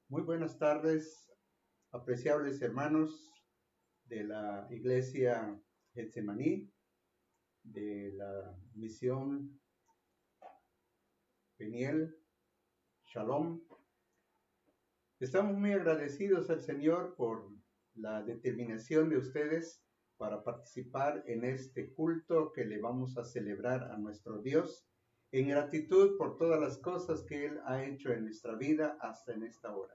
Muy buenas tardes, apreciables hermanos de la Iglesia Getsemaní, de la Misión Peniel, Shalom. Estamos muy agradecidos al Señor por la determinación de ustedes para participar en este culto que le vamos a celebrar a nuestro Dios, en gratitud por todas las cosas que Él ha hecho en nuestra vida hasta en esta hora.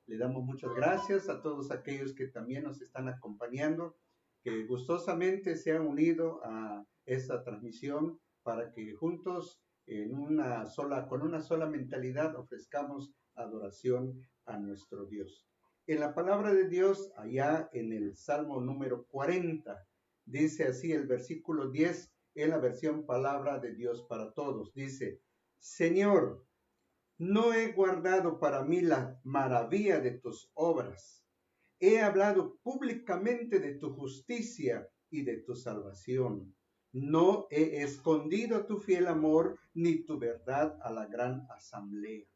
Le damos muchas gracias a todos aquellos que también nos están acompañando, que gustosamente se han unido a esta transmisión para que juntos con una sola mentalidad ofrezcamos adoración a nuestro Dios. En la palabra de Dios, allá en el Salmo número 40, dice así el versículo 10, en la versión Palabra de Dios para Todos, dice: Señor, no he guardado para mí la maravilla de tus obras. He hablado públicamente de tu justicia y de tu salvación. No he escondido tu fiel amor ni tu verdad a la gran asamblea.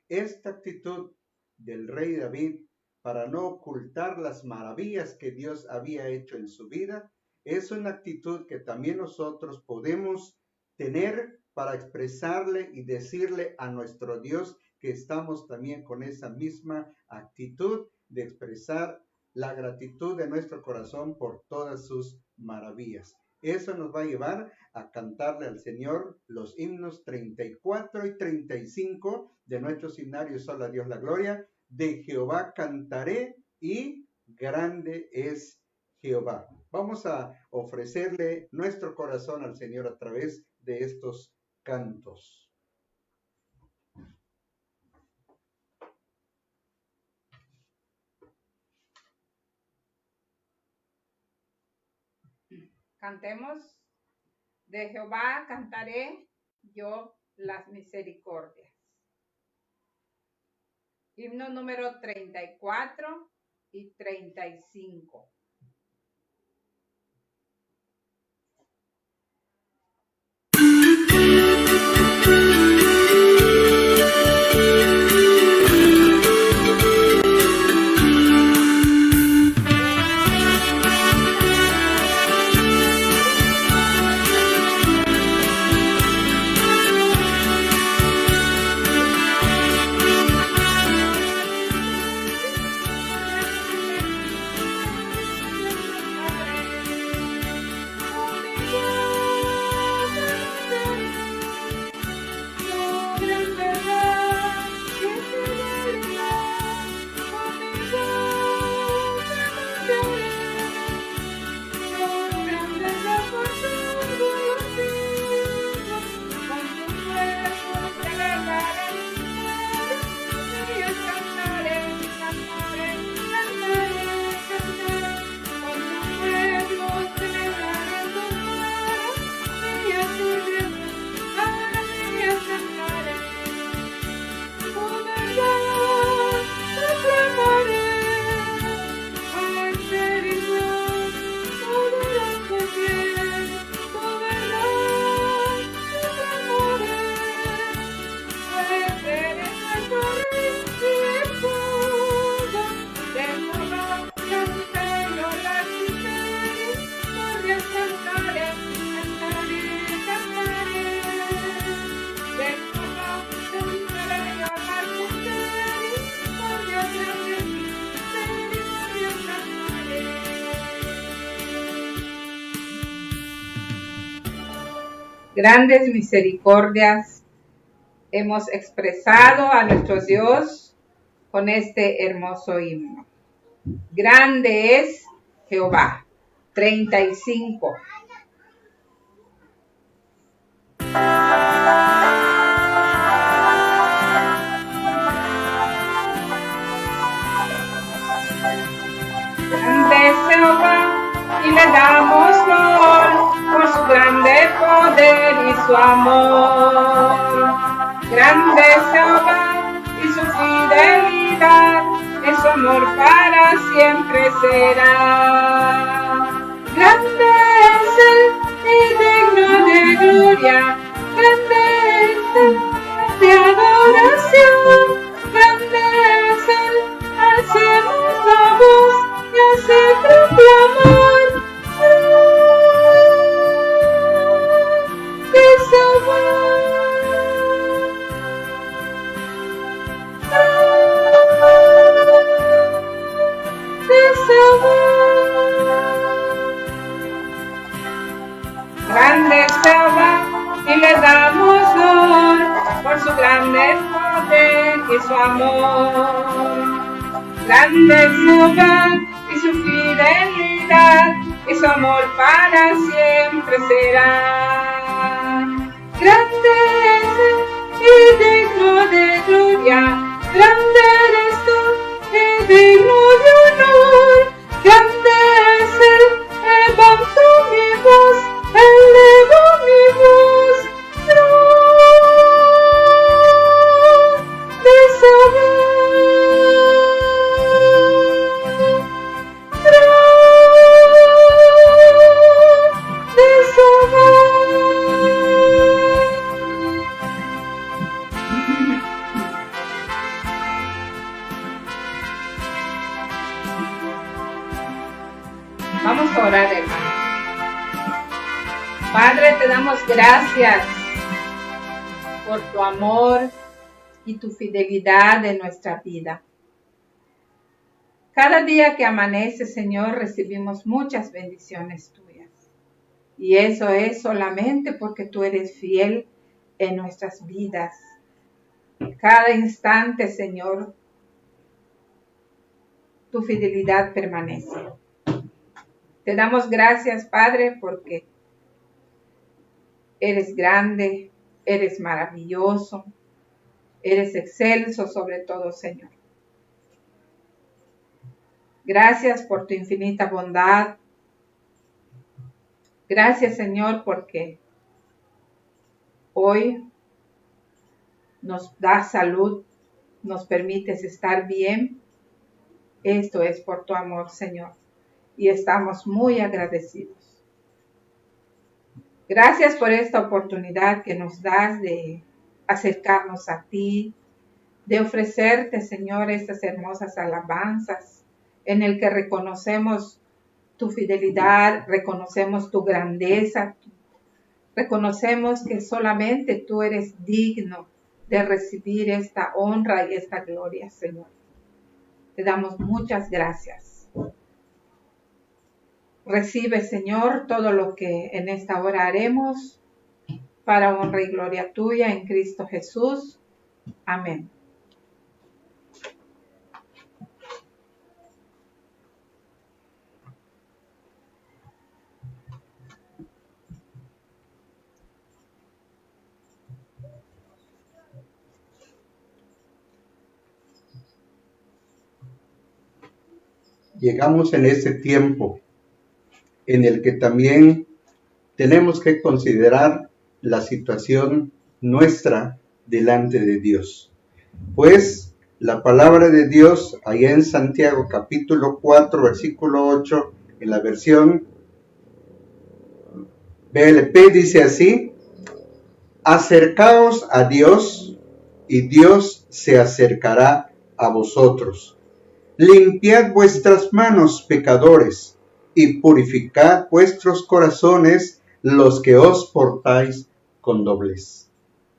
Esta actitud del rey David para no ocultar las maravillas que Dios había hecho en su vida es una actitud que también nosotros podemos tener para expresarle y decirle a nuestro Dios que estamos también con esa misma actitud de expresar la gratitud de nuestro corazón por todas sus maravillas. Eso nos va a llevar a cantarle al Señor los himnos 34 y 35 de nuestro himnario Solo a Dios la Gloria. De Jehová cantaré y grande es Jehová. Vamos a ofrecerle nuestro corazón al Señor a través de estos cantos. Cantemos: de Jehová cantaré yo las misericordias. Himno número 34 y 35. Grandes misericordias hemos expresado a nuestro Dios con este hermoso himno. Grande es Jehová. 35. Grande es Jehová y le damos honor por su grande poder y su amor. Grande es Jehová y su fidelidad, en su amor para siempre será. Grande es Él y digno de gloria, grande es Él de adoración. su amor. Grande es Jehová y su fidelidad, y su amor para siempre será. Grande es Él y digno de gloria, grande eres tú y digno de honor. Grande es Él, levanto mi voz, elevo mi voz, grande es Jehová. Vamos a orar, hermanos. Padre, te damos gracias por tu amor y tu fidelidad en nuestra vida. Cada día que amanece, Señor, recibimos muchas bendiciones tuyas. Y eso es solamente porque tú eres fiel en nuestras vidas. Cada instante, Señor, tu fidelidad permanece. Te damos gracias, Padre, porque eres grande, eres maravilloso, eres excelso sobre todo, Señor. Gracias por tu infinita bondad. Gracias, Señor, porque hoy nos das salud, nos permites estar bien. Esto es por tu amor, Señor. Y estamos muy agradecidos. Gracias por esta oportunidad que nos das de acercarnos a ti, de ofrecerte, Señor, estas hermosas alabanzas en el que reconocemos tu fidelidad, reconocemos tu grandeza, reconocemos que solamente tú eres digno de recibir esta honra y esta gloria, Señor. Te damos muchas gracias. Recibe, Señor, todo lo que en esta hora haremos para honra y gloria tuya en Cristo Jesús. Amén. Llegamos en ese tiempo en el que también tenemos que considerar la situación nuestra delante de Dios. Pues la palabra de Dios, allá en Santiago capítulo 4, versículo 8, en la versión BLP dice así: acercaos a Dios y Dios se acercará a vosotros. Limpiad vuestras manos, pecadores, y purificad vuestros corazones, los que os portáis con doblez.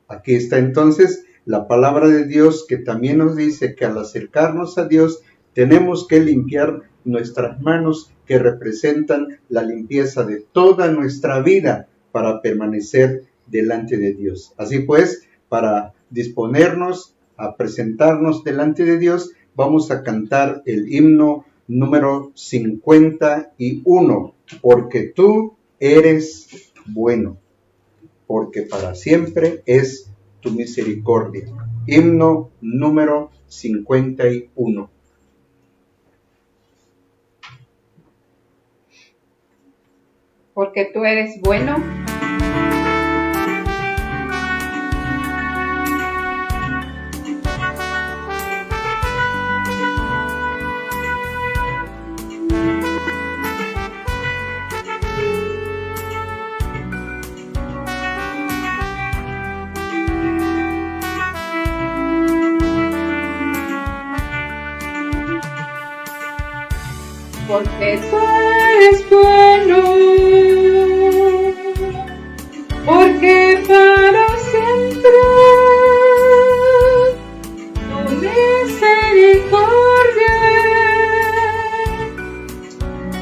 Aquí está entonces la palabra de Dios, que también nos dice que al acercarnos a Dios tenemos que limpiar nuestras manos, que representan la limpieza de toda nuestra vida para permanecer delante de Dios. Así pues, para disponernos a presentarnos delante de Dios, vamos a cantar el himno número 51, porque tú eres bueno, porque para siempre es tu misericordia. Himno número 51. Porque tú eres bueno. Porque tú eres bueno, porque para siempre tu misericordia,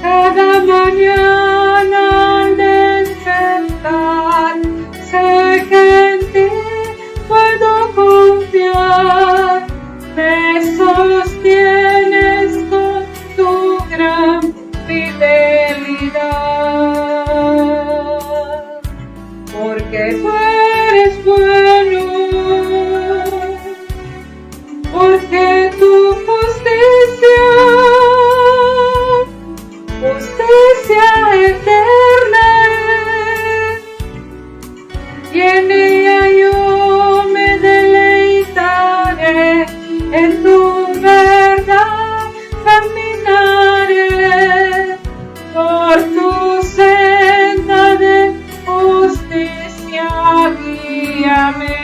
cada mañana al despertar, sé que en ti puedo confiar, eres bueno, porque tu justicia eterna es, y en ella yo me deleitaré, en tu verdad caminaré, por tu senda de justicia guíame.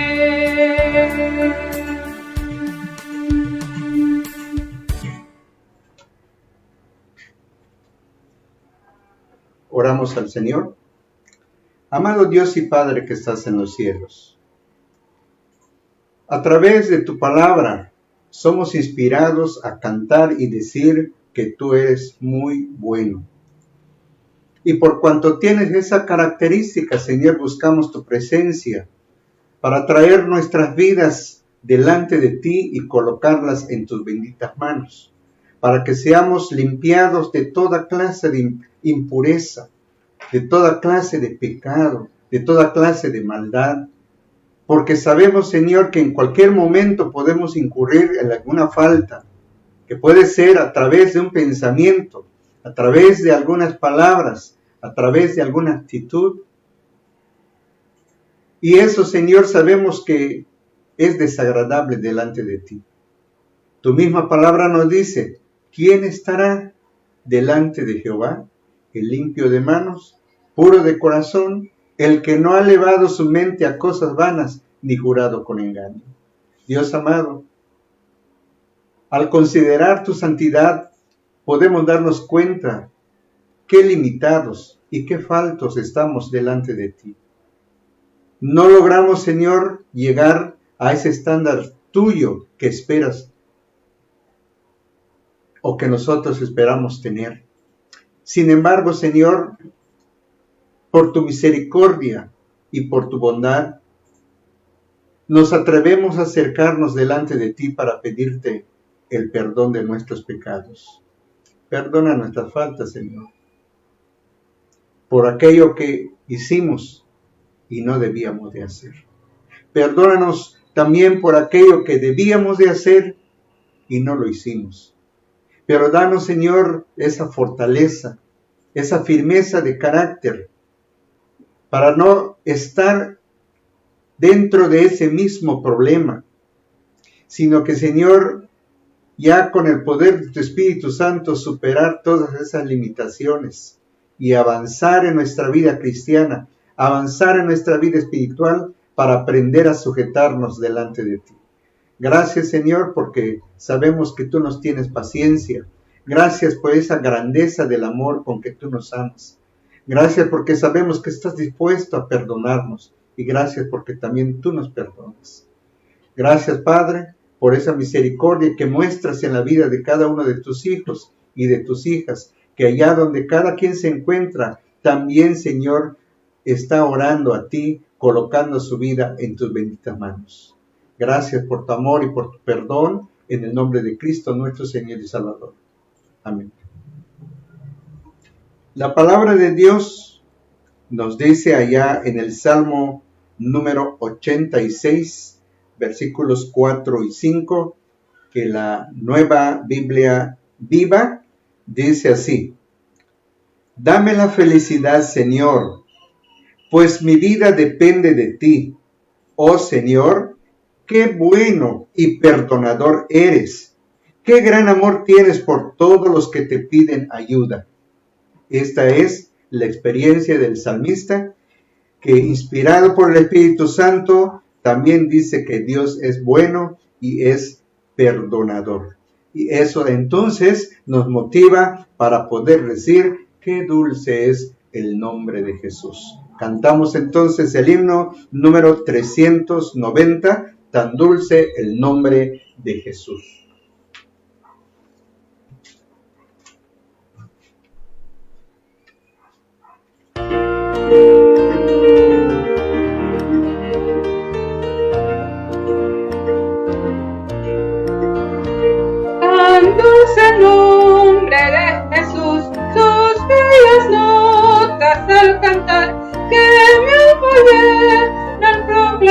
Oramos al Señor. Amado Dios y Padre que estás en los cielos, a través de tu palabra somos inspirados a cantar y decir que tú eres muy bueno. Y por cuanto tienes esa característica, Señor, buscamos tu presencia para traer nuestras vidas delante de ti y colocarlas en tus benditas manos, para que seamos limpiados de toda clase de impureza, de toda clase de pecado, de toda clase de maldad, porque sabemos, Señor, que en cualquier momento podemos incurrir en alguna falta, que puede ser a través de un pensamiento, a través de algunas palabras, a través de alguna actitud. Y eso, Señor, sabemos que es desagradable delante de ti. Tu misma palabra nos dice, ¿quién estará delante de Jehová? El limpio de manos, puro de corazón, el que no ha elevado su mente a cosas vanas, ni jurado con engaño. Dios amado, al considerar tu santidad, podemos darnos cuenta qué limitados y qué faltos estamos delante de ti. No logramos, Señor, llegar a ese estándar tuyo que esperas o que nosotros esperamos tener. Sin embargo, Señor, por tu misericordia y por tu bondad, nos atrevemos a acercarnos delante de ti para pedirte el perdón de nuestros pecados. Perdona nuestras faltas, Señor, por aquello que hicimos y no debíamos de hacer. Perdónanos también por aquello que debíamos de hacer y no lo hicimos. Pero danos, Señor, esa fortaleza, esa firmeza de carácter, para no estar dentro de ese mismo problema, sino que, Señor, ya con el poder de tu Espíritu Santo, superar todas esas limitaciones y avanzar en nuestra vida cristiana, avanzar en nuestra vida espiritual para aprender a sujetarnos delante de ti. Gracias, Señor, porque sabemos que tú nos tienes paciencia. Gracias por esa grandeza del amor con que tú nos amas. Gracias porque sabemos que estás dispuesto a perdonarnos. Y gracias porque también tú nos perdonas. Gracias, Padre, por esa misericordia que muestras en la vida de cada uno de tus hijos y de tus hijas, que allá donde cada quien se encuentra, también, Señor, está orando a ti, colocando su vida en tus benditas manos. Gracias por tu amor y por tu perdón, en el nombre de Cristo, nuestro Señor y Salvador. Amén. La palabra de Dios nos dice allá en el Salmo número 86, versículos 4 y 5, que la Nueva Biblia Viva dice así: Dame la felicidad, Señor, pues mi vida depende de ti. Oh Señor, qué bueno y perdonador eres. Qué gran amor tienes por todos los que te piden ayuda. Esta es la experiencia del salmista, que inspirado por el Espíritu Santo, también dice que Dios es bueno y es perdonador. Y eso entonces nos motiva para poder decir qué dulce es el nombre de Jesús. Cantamos entonces el himno número 390, tan dulce el nombre de Jesús. Tan dulce el nombre de Jesús, sus bellas notas al cantar, que me apoyé en el propio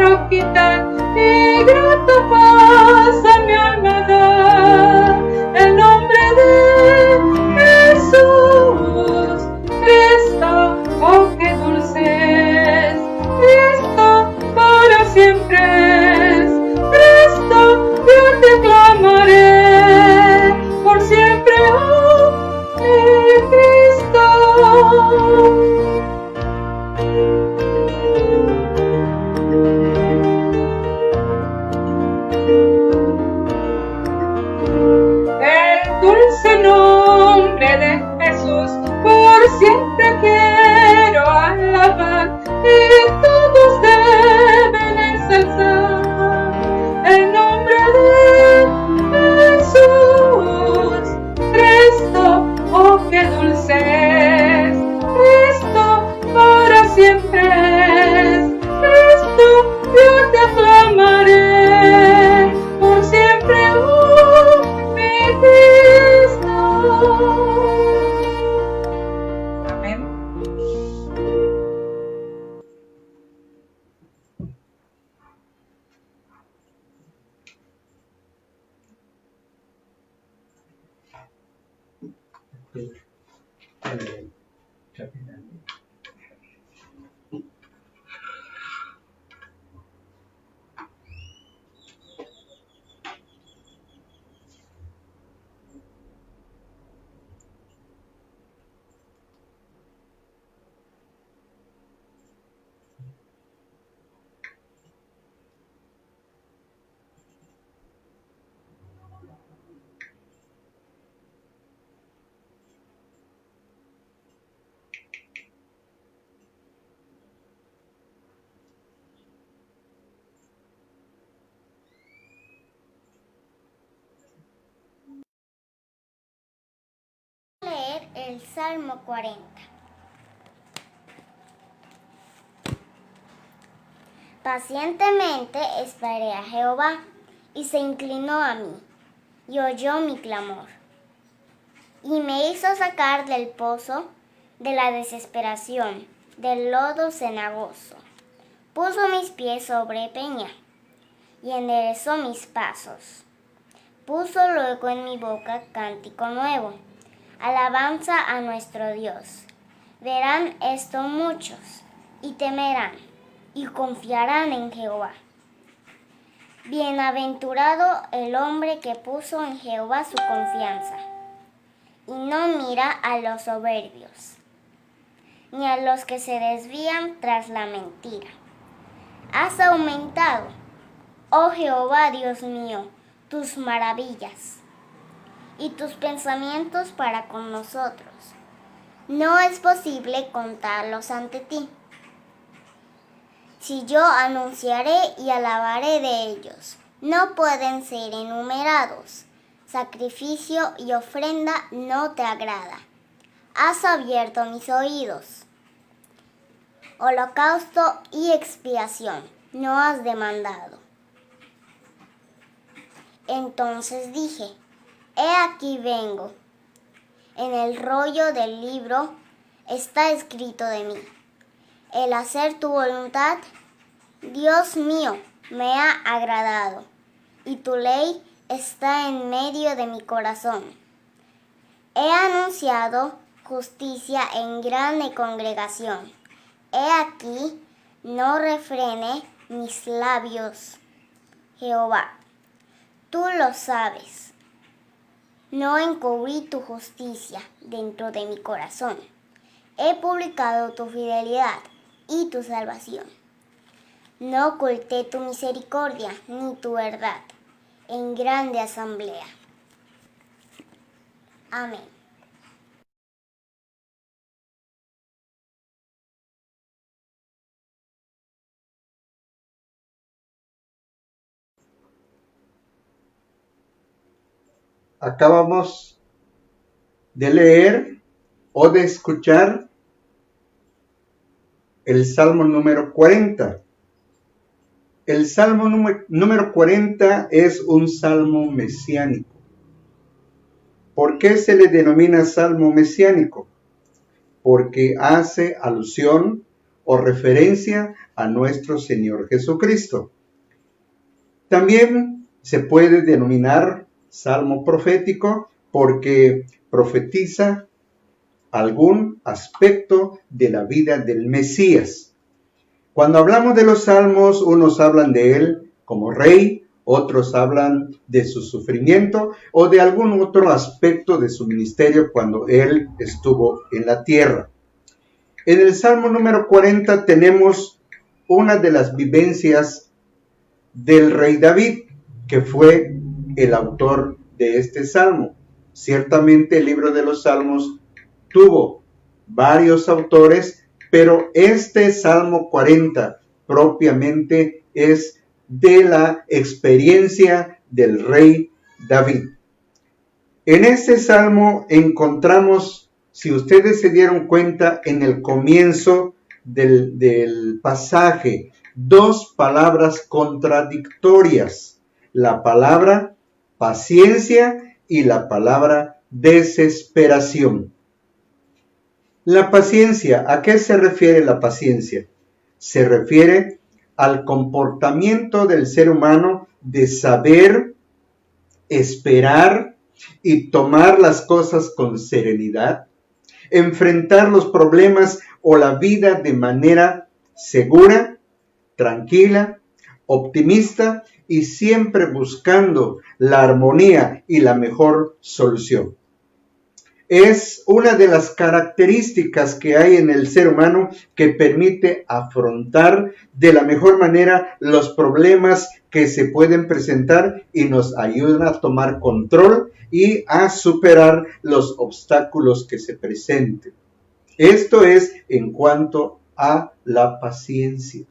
roquita y grata paz a mi alma da. El nombre de Jesús, Cristo, oh qué dulce es, Cristo para siempre es, Cristo yo te clamaré, por siempre, oh mi Cristo. El dulce nombre de Jesús por siempre quiero alabar y todos deben ensalzar el nombre de Jesús. Cristo, oh qué dulce es, Cristo para siempre es, Cristo yo te aclamaré, por siempre, oh mi Cristo. Amén. Leer el Salmo 40. Pacientemente esperé a Jehová, y se inclinó a mí, y oyó mi clamor, y me hizo sacar del pozo de la desesperación, del lodo cenagoso. Puso mis pies sobre peña, y enderezó mis pasos. Puso luego en mi boca cántico nuevo, alabanza a nuestro Dios. Verán esto muchos, y temerán, y confiarán en Jehová. Bienaventurado el hombre que puso en Jehová su confianza, y no mira a los soberbios, ni a los que se desvían tras la mentira. Has aumentado, oh Jehová Dios mío, tus maravillas y tus pensamientos para con nosotros. No es posible contarlos ante ti. Si yo anunciaré y alabaré de ellos, no pueden ser enumerados. Sacrificio y ofrenda no te agrada. Has abierto mis oídos. Holocausto y expiación no has demandado. Entonces dije, he aquí vengo. En el rollo del libro está escrito de mí. El hacer tu voluntad, Dios mío, me ha agradado, y tu ley está en medio de mi corazón. He anunciado justicia en grande congregación. He aquí, no refrene mis labios. Jehová, tú lo sabes. No encubrí tu justicia dentro de mi corazón. He publicado tu fidelidad y tu salvación. No oculté tu misericordia ni tu verdad en grande asamblea. Amén. Acabamos de leer o de escuchar el Salmo número 40. El Salmo número 40 es un salmo mesiánico. ¿Por qué se le denomina salmo mesiánico? Porque hace alusión o referencia a nuestro Señor Jesucristo. También se puede denominar salmo profético porque profetiza algún aspecto de la vida del Mesías. Cuando hablamos de los salmos, unos hablan de él como rey, otros hablan de su sufrimiento o de algún otro aspecto de su ministerio cuando él estuvo en la tierra. En el Salmo número 40 tenemos una de las vivencias del rey David, que fue el autor de este salmo. Ciertamente el libro de los Salmos tuvo varios autores, pero este Salmo 40 propiamente es de la experiencia del rey David. En este salmo encontramos, si ustedes se dieron cuenta, en el comienzo del pasaje, dos palabras contradictorias: la palabra paciencia y la palabra desesperación. La paciencia, ¿a qué se refiere la paciencia? Se refiere al comportamiento del ser humano de saber esperar y tomar las cosas con serenidad, enfrentar los problemas o la vida de manera segura, tranquila, optimista y siempre buscando la armonía y la mejor solución. Es una de las características que hay en el ser humano que permite afrontar de la mejor manera los problemas que se pueden presentar y nos ayudan a tomar control y a superar los obstáculos que se presenten. Esto es en cuanto a la paciencia.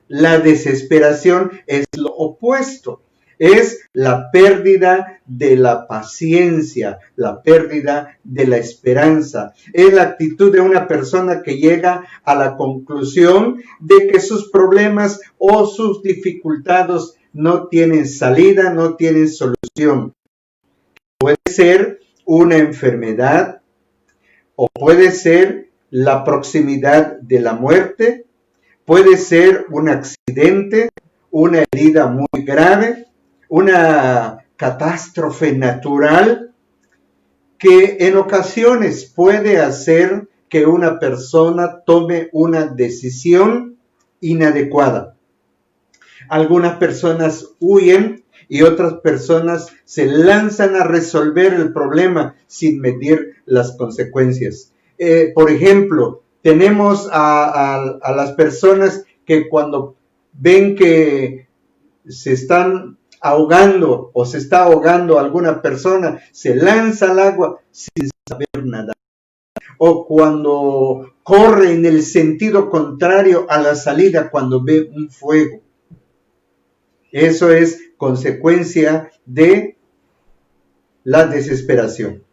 La desesperación es lo opuesto. Es la pérdida de la paciencia, la pérdida de la esperanza. Es la actitud de una persona que llega a la conclusión de que sus problemas o sus dificultades no tienen salida, no tienen solución. Puede ser una enfermedad o puede ser la proximidad de la muerte, puede ser un accidente, una herida muy grave, una catástrofe natural que en ocasiones puede hacer que una persona tome una decisión inadecuada. Algunas personas huyen y otras personas se lanzan a resolver el problema sin medir las consecuencias. Por ejemplo, tenemos a las personas que cuando ven que se están ahogando o se está ahogando alguna persona, se lanza al agua sin saber nadar. O cuando corre en el sentido contrario a la salida cuando ve un fuego. Eso es consecuencia de la desesperación.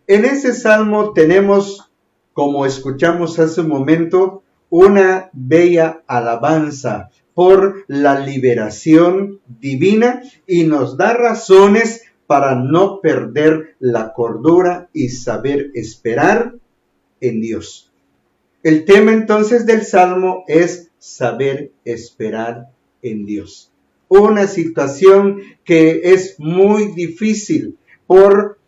En ese salmo tenemos, como escuchamos hace un momento, una bella alabanza por la liberación divina y nos da razones para no perder la cordura y saber esperar en Dios. El tema entonces del Salmo es saber esperar en Dios. Una situación que es muy difícil por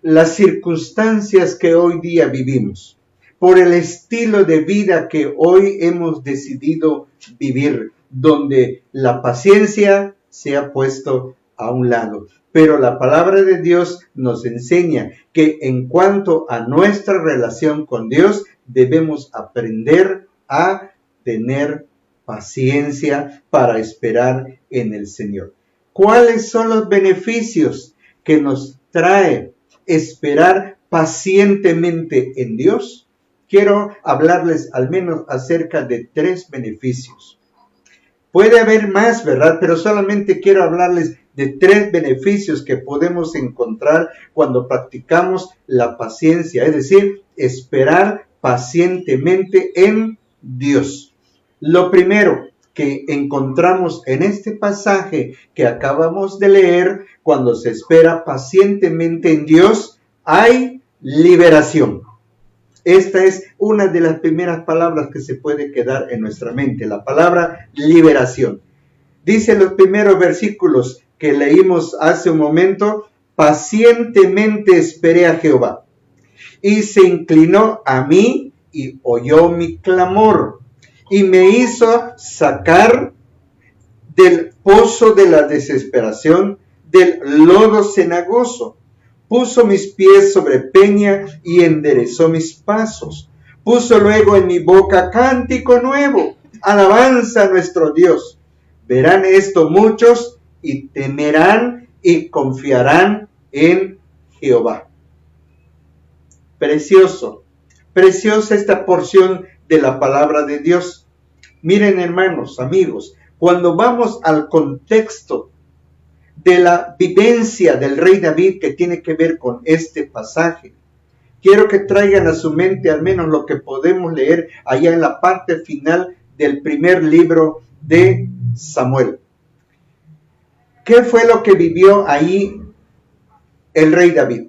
las circunstancias que hoy día vivimos, por el estilo de vida que hoy hemos decidido vivir, donde la paciencia se ha puesto a un lado. Pero la palabra de Dios nos enseña que en cuanto a nuestra relación con Dios, debemos aprender a tener paciencia para esperar en el Señor. ¿Cuáles son los beneficios que nos trae esperar pacientemente en Dios? Quiero hablarles al menos acerca de 3 beneficios. Puede haber más, ¿verdad? Pero solamente quiero hablarles de 3 beneficios que podemos encontrar cuando practicamos la paciencia, es decir, esperar pacientemente en Dios. Lo primero que encontramos en este pasaje que acabamos de leer, cuando se espera pacientemente en Dios, hay liberación. Esta es una de las primeras palabras que se puede quedar en nuestra mente, la palabra liberación. Dice los primeros versículos que leímos hace un momento: pacientemente esperé a Jehová, y se inclinó a mí y oyó mi clamor, y me hizo sacar del pozo de la desesperación, del lodo cenagoso. Puso mis pies sobre peña y enderezó mis pasos. Puso luego en mi boca cántico nuevo, alabanza a nuestro Dios. Verán esto muchos y temerán y confiarán en Jehová. Precioso, preciosa esta porción de la palabra de Dios. Miren, hermanos, amigos, cuando vamos al contexto de la vivencia del rey David que tiene que ver con este pasaje, quiero que traigan a su mente al menos lo que podemos leer allá en la parte final del primer libro de Samuel. ¿Qué fue lo que vivió ahí el rey David?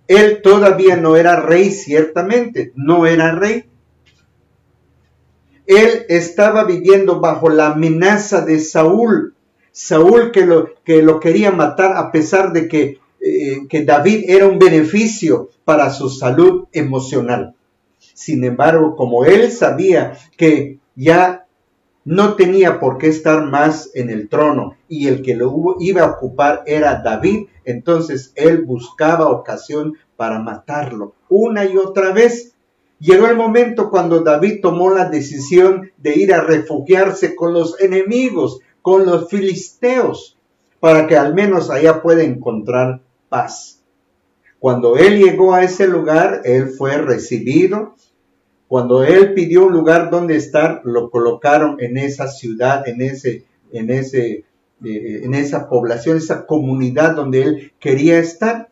Él todavía no era rey, ciertamente, no era rey. Él estaba viviendo bajo la amenaza de Saúl. Saúl que lo quería matar, a pesar de que David era un beneficio para su salud emocional. Sin embargo, como él sabía que ya no tenía por qué estar más en el trono y el que lo iba a ocupar era David, entonces él buscaba ocasión para matarlo una y otra vez. Llegó el momento cuando David tomó la decisión de ir a refugiarse con los enemigos, con los filisteos, para que al menos allá pueda encontrar paz. Cuando él llegó a ese lugar, él fue recibido. Cuando él pidió un lugar donde estar, lo colocaron en esa ciudad, en esa población, esa comunidad donde él quería estar.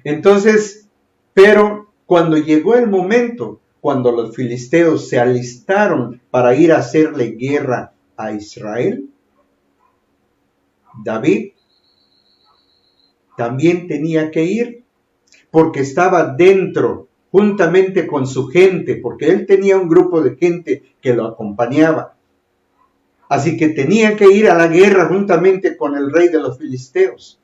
Entonces, pero cuando llegó el momento, cuando los filisteos se alistaron para ir a hacerle guerra a Israel, David también tenía que ir, porque estaba dentro, juntamente con su gente, porque él tenía un grupo de gente que lo acompañaba. Así que tenía que ir a la guerra juntamente con el rey de los filisteos.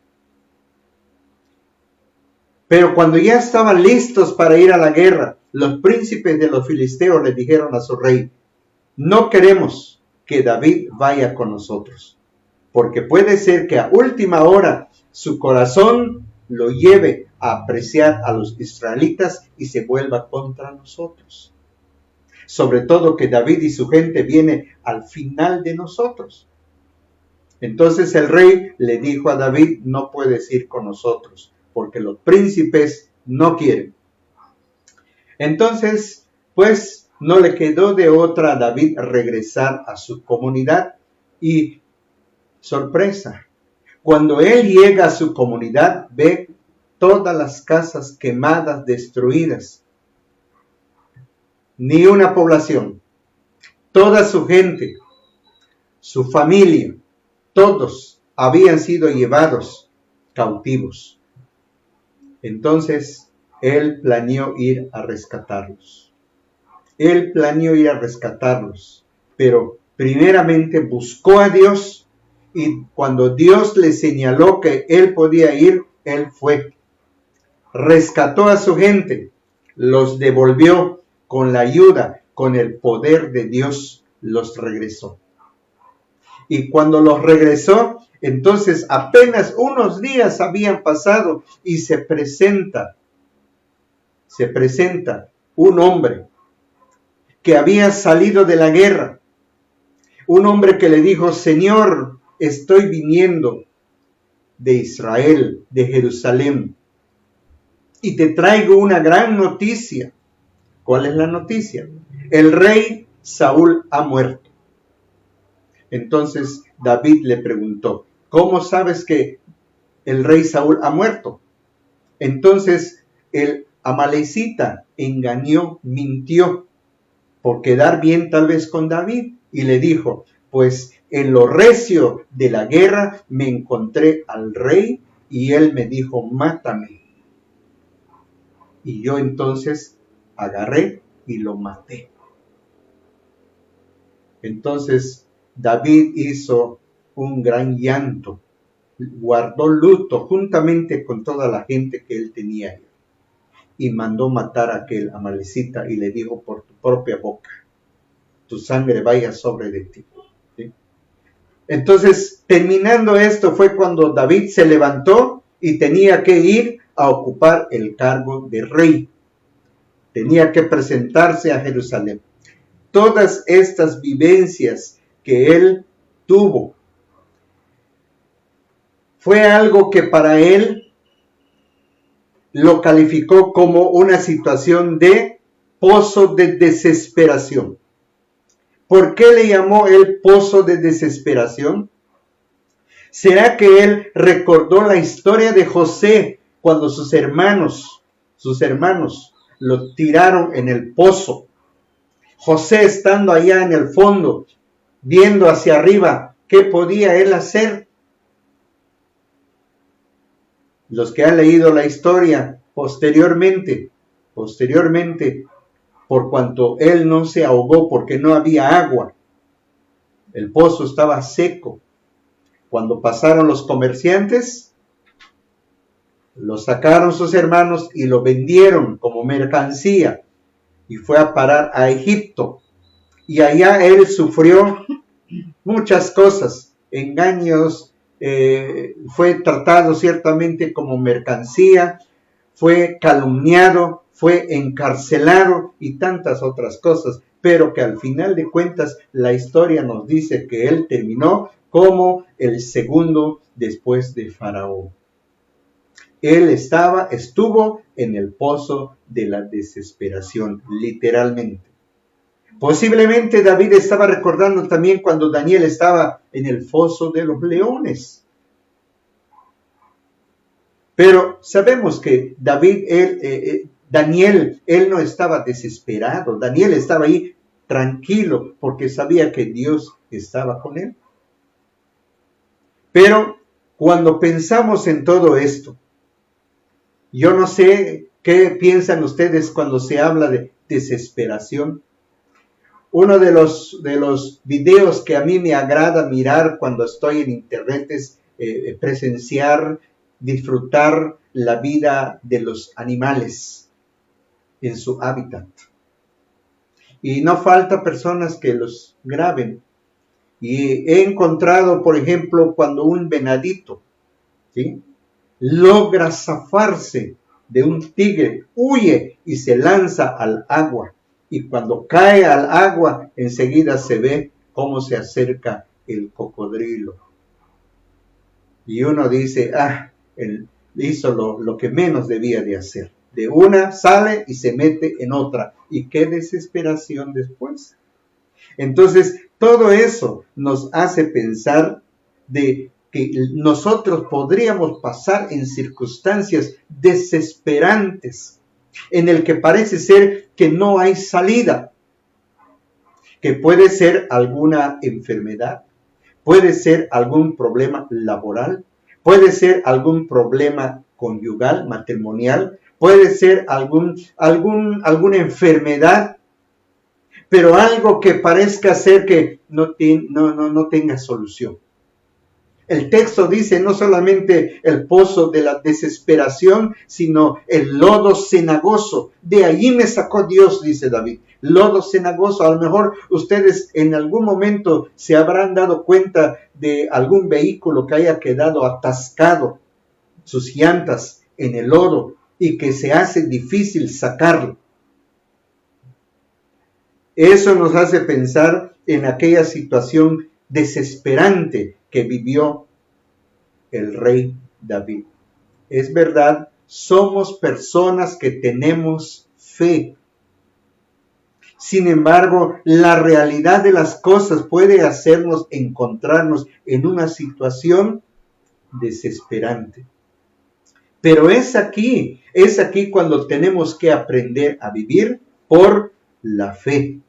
Pero cuando ya estaban listos para ir a la guerra, los príncipes de los filisteos le dijeron a su rey: no queremos que David vaya con nosotros, porque puede ser que a última hora su corazón lo lleve a apreciar a los israelitas y se vuelva contra nosotros. Sobre todo que David y su gente viene al final de nosotros. Entonces el rey le dijo a David: no puedes ir con nosotros, porque los príncipes no quieren. Entonces, pues, no le quedó de otra a David regresar a su comunidad. Y, sorpresa, cuando él llega a su comunidad, ve todas las casas quemadas, destruidas. Ni una población. Toda su gente, su familia, todos habían sido llevados cautivos. Entonces, él planeó ir a rescatarlos. Pero primeramente buscó a Dios, y cuando Dios le señaló que él podía ir, él fue. Rescató a su gente, los devolvió con la ayuda, con el poder de Dios, los regresó. Y cuando los regresó, entonces apenas unos días habían pasado y se presenta un hombre que había salido de la guerra. Un hombre que le dijo: Señor, estoy viniendo de Israel, de Jerusalén, y te traigo una gran noticia. ¿Cuál es la noticia? El rey Saúl ha muerto. Entonces David le preguntó: ¿cómo sabes que el rey Saúl ha muerto? Entonces el amalecita engañó, mintió, por quedar bien tal vez con David, y le dijo: pues en lo recio de la guerra me encontré al rey y él me dijo: mátame. Y yo entonces agarré y lo maté. Entonces David hizo un gran llanto, guardó luto juntamente con toda la gente que él tenía y mandó matar a aquel amalecita y le dijo: por tu propia boca, tu sangre vaya sobre de ti. ¿Sí? Entonces, terminando esto, fue cuando David se levantó y tenía que ir a ocupar el cargo de rey. Tenía que presentarse a Jerusalén. Todas estas vivencias que él tuvo fue algo que para él lo calificó como una situación de pozo de desesperación. ¿Por qué le llamó el pozo de desesperación? ¿Será que él recordó la historia de José cuando sus hermanos lo tiraron en el pozo? José, estando allá en el fondo, viendo hacia arriba, ¿qué podía él hacer? Los que han leído la historia posteriormente, por cuanto él no se ahogó porque no había agua, el pozo estaba seco. Cuando pasaron los comerciantes, lo sacaron sus hermanos y lo vendieron como mercancía y fue a parar a Egipto. Y allá él sufrió muchas cosas, engaños, fue tratado ciertamente como mercancía, fue calumniado, fue encarcelado y tantas otras cosas, pero que al final de cuentas la historia nos dice que él terminó como el segundo después de Faraón. Él estuvo en el pozo de la desesperación, literalmente. Posiblemente David estaba recordando también cuando Daniel estaba en el foso de los leones. Pero sabemos que Daniel no estaba desesperado. Daniel estaba ahí tranquilo porque sabía que Dios estaba con él. Pero cuando pensamos en todo esto, yo no sé qué piensan ustedes cuando se habla de desesperación. Uno de los videos que a mí me agrada mirar cuando estoy en internet es presenciar, disfrutar la vida de los animales en su hábitat. Y no falta personas que los graben. Y he encontrado, por ejemplo, cuando un venadito, ¿sí?, logra zafarse de un tigre, huye y se lanza al agua. Y cuando cae al agua, enseguida se ve cómo se acerca el cocodrilo. Y uno dice, él hizo lo que menos debía de hacer. De una sale y se mete en otra. Y qué desesperación después. Entonces, todo eso nos hace pensar de que nosotros podríamos pasar en circunstancias desesperantes, en el que parece ser que no hay salida, que puede ser alguna enfermedad, puede ser algún problema laboral, puede ser algún problema conyugal, matrimonial, puede ser alguna enfermedad, pero algo que parezca ser que no tenga solución. El texto dice no solamente el pozo de la desesperación, sino el lodo cenagoso. De allí me sacó Dios, dice David. Lodo cenagoso. A lo mejor ustedes en algún momento se habrán dado cuenta de algún vehículo que haya quedado atascado, sus llantas en el lodo, y que se hace difícil sacarlo. Eso nos hace pensar en aquella situación desesperante que vivió el rey David. Es verdad, somos personas que tenemos fe. Sin embargo, la realidad de las cosas puede hacernos encontrarnos en una situación desesperante. Pero es aquí cuando tenemos que aprender a vivir por la fe.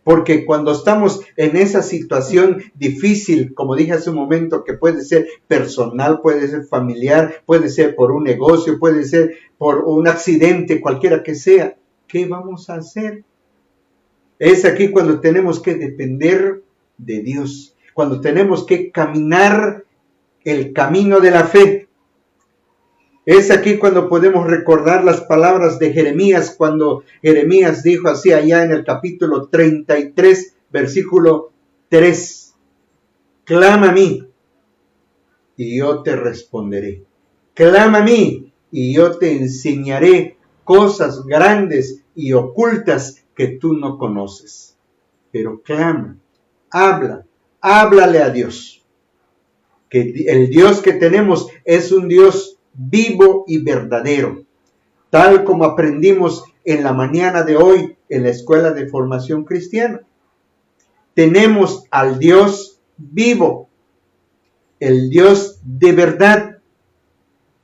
Porque cuando estamos en esa situación difícil, como dije hace un momento, que puede ser personal, puede ser familiar, puede ser por un negocio, puede ser por un accidente, cualquiera que sea, ¿qué vamos a hacer? Es aquí cuando tenemos que depender de Dios, cuando tenemos que caminar el camino de la fe. Es aquí cuando podemos recordar las palabras de Jeremías, cuando Jeremías dijo así allá en el capítulo 33, versículo 3. Clama a mí y yo te responderé. Clama a mí y yo te enseñaré cosas grandes y ocultas que tú no conoces. Pero clama, háblale a Dios. Que el Dios que tenemos es un Dios vivo y verdadero, tal como aprendimos en la mañana de hoy en la Escuela de Formación Cristiana. Tenemos al Dios vivo, el Dios de verdad,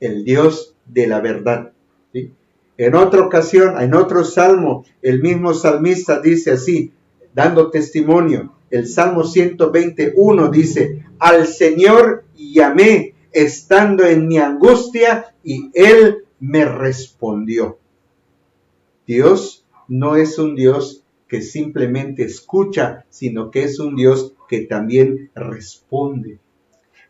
el Dios de la verdad. ¿Sí? En otra ocasión, en otro salmo, el mismo salmista dice así, dando testimonio, el Salmo 121 dice, al Señor llamé estando en mi angustia y Él me respondió. Dios no es un Dios que simplemente escucha, sino que es un Dios que también responde.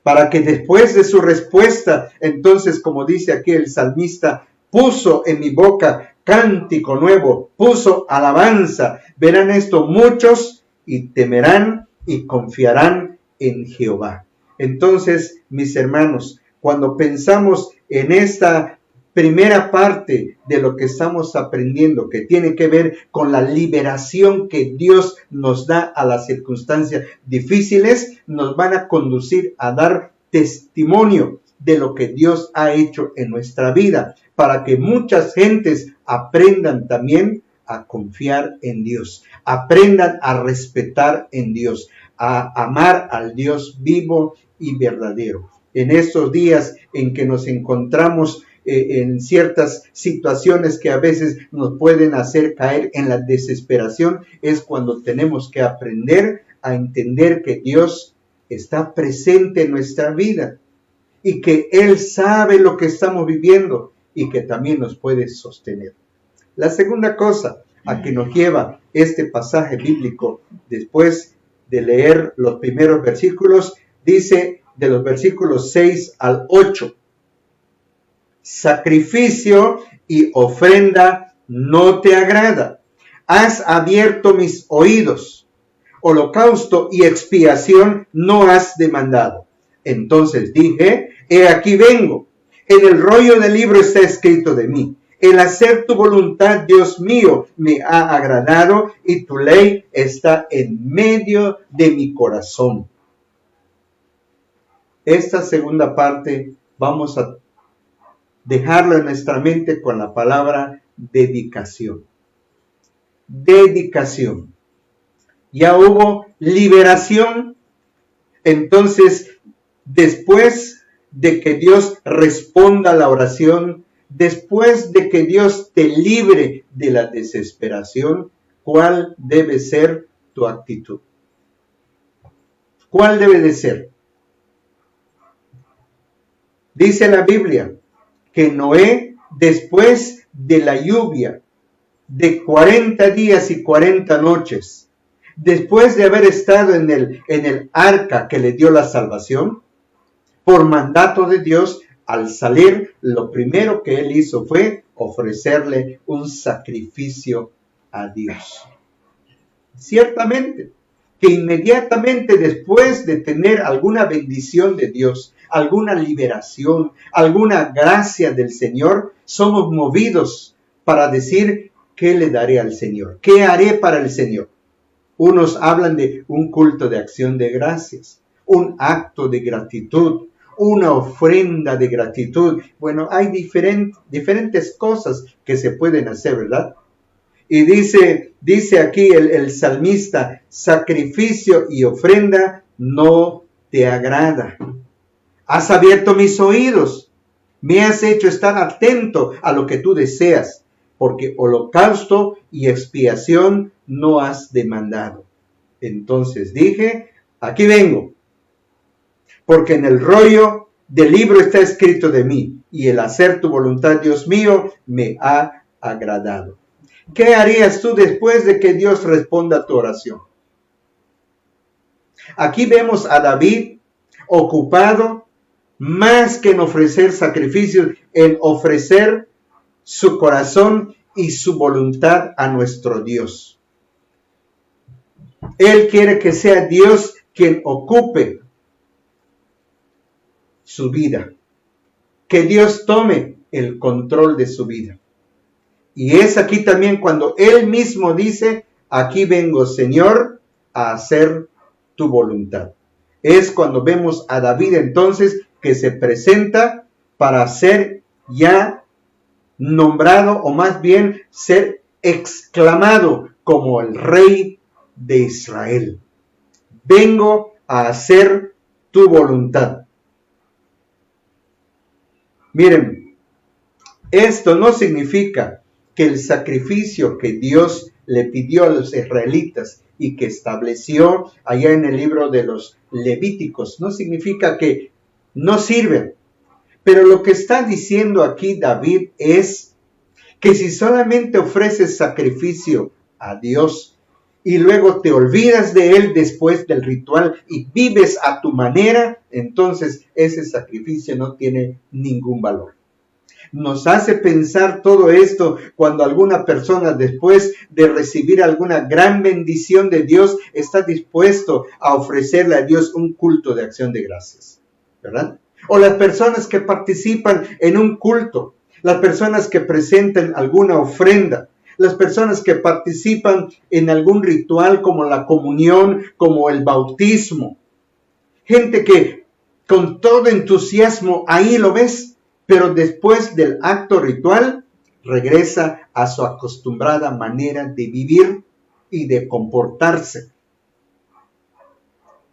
Para que después de su respuesta, entonces, como dice aquí el salmista, puso en mi boca cántico nuevo, puso alabanza. Verán esto muchos y temerán y confiarán en Jehová. Entonces, mis hermanos, cuando pensamos en esta primera parte de lo que estamos aprendiendo, que tiene que ver con la liberación que Dios nos da a las circunstancias difíciles, nos van a conducir a dar testimonio de lo que Dios ha hecho en nuestra vida, para que muchas gentes aprendan también a confiar en Dios, aprendan a respetar en Dios, a amar al Dios vivo y verdadero. En estos días en que nos encontramos en ciertas situaciones que a veces nos pueden hacer caer en la desesperación, es cuando tenemos que aprender a entender que Dios está presente en nuestra vida y que Él sabe lo que estamos viviendo y que también nos puede sostener. La segunda cosa a que nos lleva este pasaje bíblico, después de leer los primeros versículos, dice de los versículos 6 al 8, sacrificio y ofrenda no te agrada. Has abierto mis oídos. Holocausto y expiación no has demandado. Entonces dije, he aquí vengo. En el rollo del libro está escrito de mí. El hacer tu voluntad, Dios mío, me ha agradado y tu ley está en medio de mi corazón. Esta segunda parte vamos a dejarlo en nuestra mente con la palabra dedicación. Dedicación. Ya hubo liberación. Entonces, después de que Dios responda a la oración, después de que Dios te libre de la desesperación, ¿cuál debe ser tu actitud? ¿Cuál debe de ser? Dice la Biblia que Noé, después de la lluvia de 40 días y 40 noches, después de haber estado en el arca que le dio la salvación, por mandato de Dios, al salir, lo primero que él hizo fue ofrecerle un sacrificio a Dios. Ciertamente, que inmediatamente después de tener alguna bendición de Dios, alguna liberación, alguna gracia del Señor, somos movidos para decir, ¿qué le daré al Señor? ¿Qué haré para el Señor? Unos hablan de un culto de acción de gracias, un acto de gratitud, una ofrenda de gratitud. Bueno, hay diferentes cosas que se pueden hacer, ¿verdad? Y dice aquí el salmista, sacrificio y ofrenda no te agrada. Has abierto mis oídos, me has hecho estar atento a lo que tú deseas, porque holocausto y expiación no has demandado. Entonces dije, aquí vengo, porque en el rollo del libro está escrito de mí, y el hacer tu voluntad, Dios mío, me ha agradado. ¿Qué harías tú después de que Dios responda a tu oración? Aquí vemos a David ocupado más que en ofrecer sacrificios, en ofrecer su corazón y su voluntad a nuestro Dios. Él quiere que sea Dios quien ocupe su vida, que Dios tome el control de su vida. Y es aquí también cuando Él mismo dice, aquí vengo, Señor, a hacer tu voluntad. Es cuando vemos a David entonces que se presenta para ser ya nombrado, o más bien ser exclamado como el rey de Israel. Vengo a hacer tu voluntad. Miren, esto no significa que el sacrificio que Dios le pidió a los israelitas y que estableció allá en el libro de los Levíticos, no significa que no sirven. Pero lo que está diciendo aquí David es que si solamente ofreces sacrificio a Dios y luego te olvidas de Él después del ritual y vives a tu manera, entonces ese sacrificio no tiene ningún valor. Nos hace pensar todo esto cuando alguna persona, después de recibir alguna gran bendición de Dios, está dispuesto a ofrecerle a Dios un culto de acción de gracias, ¿verdad? O las personas que participan en un culto, las personas que presentan alguna ofrenda, las personas que participan en algún ritual como la comunión, como el bautismo. Gente que con todo entusiasmo ahí lo ves, pero después del acto ritual regresa a su acostumbrada manera de vivir y de comportarse.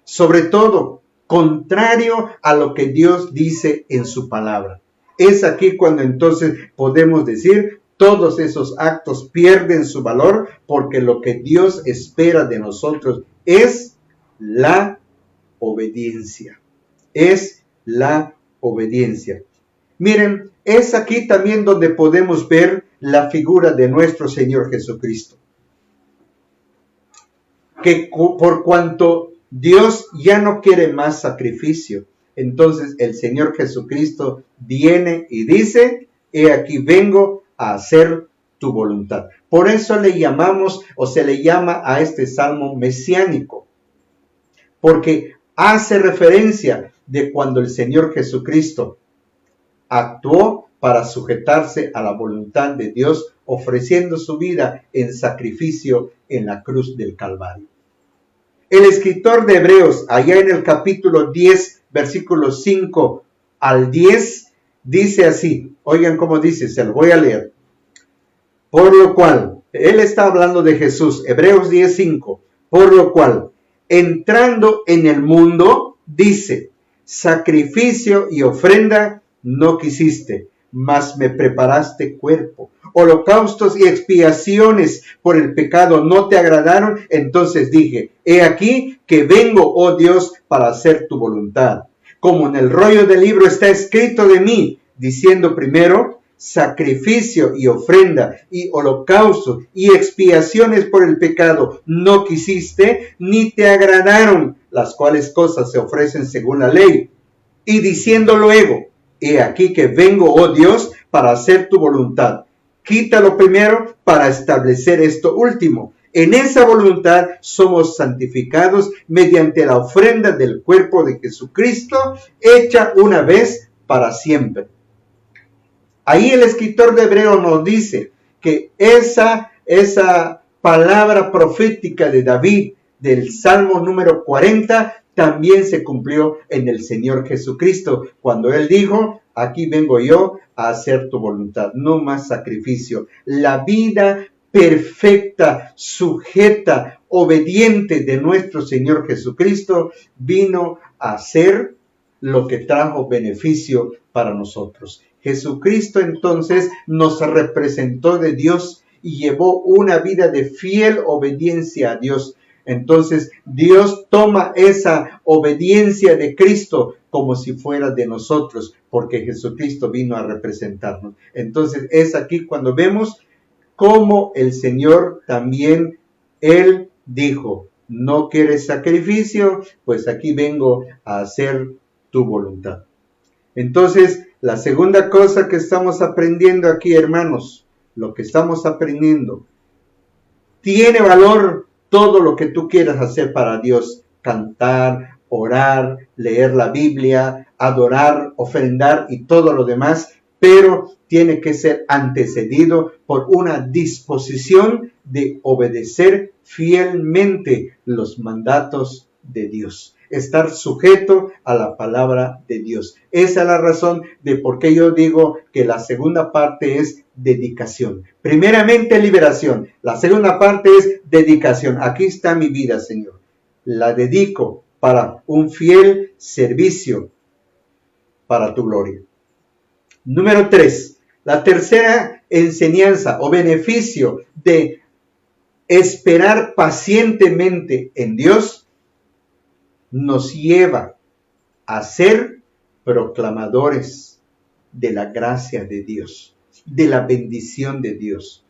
Sobre todo, contrario a lo que Dios dice en su palabra. Es aquí cuando entonces podemos decir, todos esos actos pierden su valor porque lo que Dios espera de nosotros es la obediencia. Es la obediencia. Miren, es aquí también donde podemos ver la figura de nuestro Señor Jesucristo. Que por cuanto Dios ya no quiere más sacrificio, entonces el Señor Jesucristo viene y dice, he aquí vengo a hacer tu voluntad. Por eso le llamamos o se le llama a este salmo mesiánico, porque hace referencia de cuando el Señor Jesucristo actuó para sujetarse a la voluntad de Dios, ofreciendo su vida en sacrificio en la cruz del Calvario. El escritor de Hebreos, allá en el capítulo 10, versículos 5 al 10, dice así, oigan cómo dice, se lo voy a leer. Por lo cual, él está hablando de Jesús, Hebreos 10, 5, por lo cual, entrando en el mundo, dice, sacrificio y ofrenda no quisiste, mas me preparaste cuerpo. Holocaustos y expiaciones por el pecado no te agradaron, entonces dije, he aquí que vengo, oh Dios, para hacer tu voluntad. Como en el rollo del libro está escrito de mí, diciendo primero, sacrificio y ofrenda y holocausto y expiaciones por el pecado no quisiste, ni te agradaron, las cuales cosas se ofrecen según la ley. Y diciendo luego, he aquí que vengo, oh Dios, para hacer tu voluntad. Quítalo primero para establecer esto último. En esa voluntad somos santificados mediante la ofrenda del cuerpo de Jesucristo, hecha una vez para siempre. Ahí el escritor de Hebreos nos dice que esa palabra profética de David del Salmo número 40 también se cumplió en el Señor Jesucristo, cuando Él dijo, aquí vengo yo a hacer tu voluntad, no más sacrificio. La vida perfecta, sujeta, obediente de nuestro Señor Jesucristo vino a hacer lo que trajo beneficio para nosotros. Jesucristo entonces nos representó de Dios y llevó una vida de fiel obediencia a Dios. Entonces Dios toma esa obediencia de Cristo como si fuera de nosotros, porque Jesucristo vino a representarnos. Entonces es aquí cuando vemos como el Señor también, Él dijo, ¿no quieres sacrificio? Pues aquí vengo a hacer tu voluntad. Entonces, la segunda cosa que estamos aprendiendo aquí, hermanos, lo que estamos aprendiendo, tiene valor todo lo que tú quieras hacer para Dios, cantar, orar, leer la Biblia, adorar, ofrendar y todo lo demás, pero tiene que ser antecedido por una disposición de obedecer fielmente los mandatos de Dios. Estar sujeto a la palabra de Dios. Esa es la razón de por qué yo digo que la segunda parte es dedicación. Primeramente liberación. La segunda parte es dedicación. Aquí está mi vida, Señor. La dedico para un fiel servicio para tu gloria. Número 3. La tercera enseñanza o beneficio de esperar pacientemente en Dios nos lleva a ser proclamadores de la gracia de Dios, de la bendición de Dios.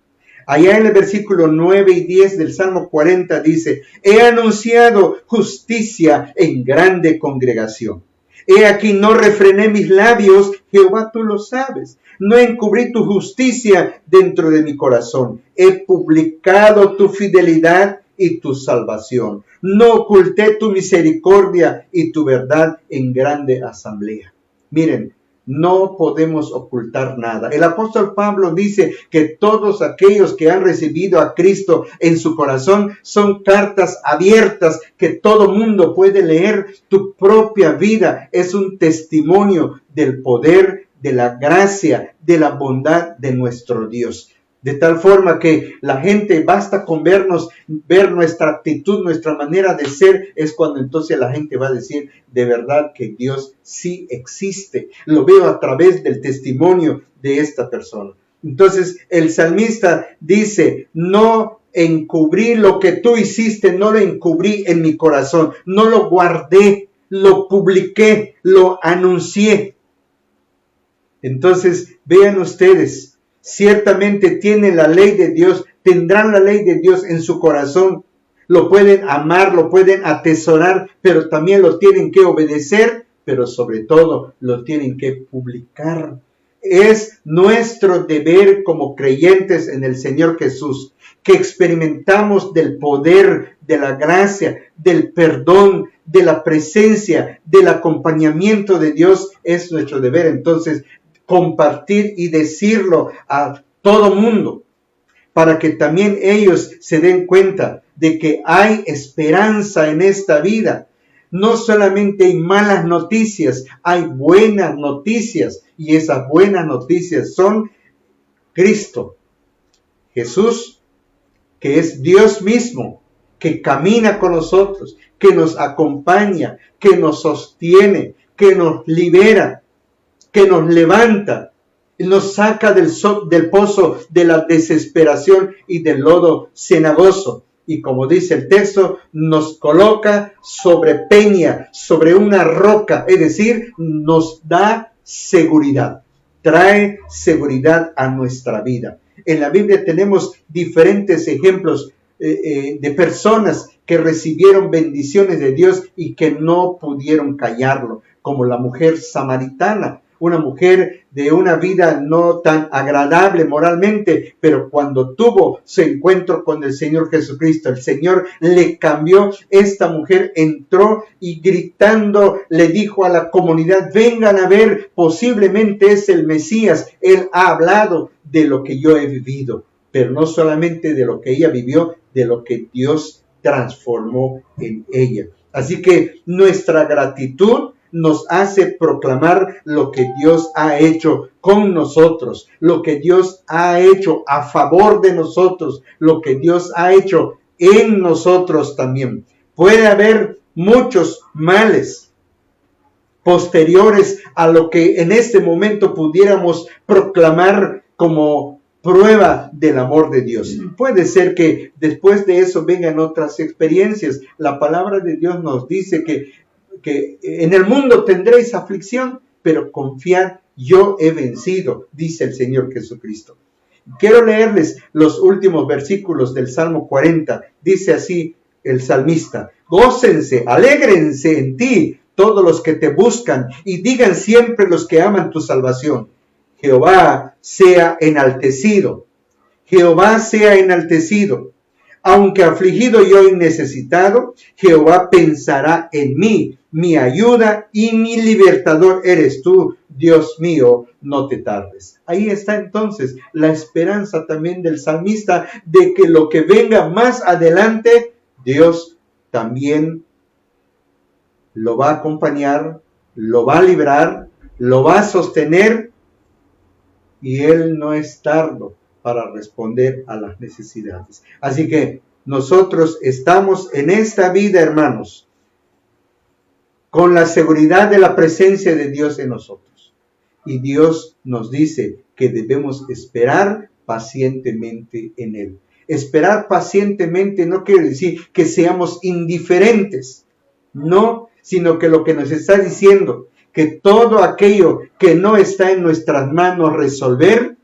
Allá en el versículo 9 y 10 del Salmo 40 dice, he anunciado justicia en grande congregación. He aquí no refrené mis labios, Jehová tú lo sabes. No encubrí tu justicia dentro de mi corazón. He publicado tu fidelidad y tu salvación. No oculté tu misericordia y tu verdad en grande asamblea. Miren, no podemos ocultar nada. El apóstol Pablo dice que todos aquellos que han recibido a Cristo en su corazón son cartas abiertas que todo mundo puede leer. Tu propia vida es un testimonio del poder, de la gracia, de la bondad de nuestro Dios. De tal forma que la gente, basta con vernos, ver nuestra actitud, nuestra manera de ser, es cuando entonces la gente va a decir de verdad que Dios sí existe. Lo veo a través del testimonio de esta persona. Entonces el salmista dice, no encubrí lo que tú hiciste, no lo encubrí en mi corazón, no lo guardé, lo publiqué, lo anuncié. Entonces vean ustedes, ciertamente tienen la ley de Dios, tendrán la ley de Dios en su corazón, lo pueden amar, lo pueden atesorar, pero también lo tienen que obedecer, pero sobre todo lo tienen que publicar. Es nuestro deber como creyentes en el Señor Jesús, que experimentamos del poder, de la gracia, del perdón, de la presencia, del acompañamiento de Dios, es nuestro deber entonces compartir y decirlo a todo mundo, para que también ellos se den cuenta de que hay esperanza en esta vida. No solamente hay malas noticias, hay buenas noticias, y esas buenas noticias son Cristo, Jesús, que es Dios mismo, que camina con nosotros, que nos acompaña, que nos sostiene, que nos libera, que nos levanta, nos saca del pozo de la desesperación y del lodo cenagoso. Y como dice el texto, nos coloca sobre peña, sobre una roca, es decir, nos da seguridad, trae seguridad a nuestra vida. En la Biblia tenemos diferentes ejemplos de personas que recibieron bendiciones de Dios y que no pudieron callarlo, como la mujer samaritana. Una mujer de una vida no tan agradable moralmente, pero cuando tuvo su encuentro con el Señor Jesucristo, el Señor le cambió. Esta mujer entró y gritando le dijo a la comunidad, vengan a ver, posiblemente es el Mesías. Él ha hablado de lo que yo he vivido, pero no solamente de lo que ella vivió, de lo que Dios transformó en ella. Así que nuestra gratitud nos hace proclamar lo que Dios ha hecho con nosotros, lo que Dios ha hecho a favor de nosotros, lo que Dios ha hecho en nosotros también. Puede haber muchos males posteriores a lo que en este momento pudiéramos proclamar como prueba del amor de Dios. Puede ser que después de eso vengan otras experiencias. La palabra de Dios nos dice que en el mundo tendréis aflicción, pero confiad, yo he vencido, dice el Señor Jesucristo. Quiero leerles los últimos versículos del Salmo 40. Dice así el salmista: gócense, alégrense en ti todos los que te buscan, y digan siempre los que aman tu salvación: Jehová sea enaltecido, Jehová sea enaltecido. Aunque afligido yo y necesitado, Jehová pensará en mí. Mi ayuda y mi libertador eres tú, Dios mío, no te tardes. Ahí está entonces la esperanza también del salmista de que lo que venga más adelante, Dios también lo va a acompañar, lo va a librar, lo va a sostener, y Él no es tardo para responder a las necesidades. Así que nosotros estamos en esta vida, hermanos, con la seguridad de la presencia de Dios en nosotros. Y Dios nos dice que debemos esperar pacientemente en Él. Esperar pacientemente no quiere decir que seamos indiferentes, no, sino que lo que nos está diciendo, que todo aquello que no está en nuestras manos resolver,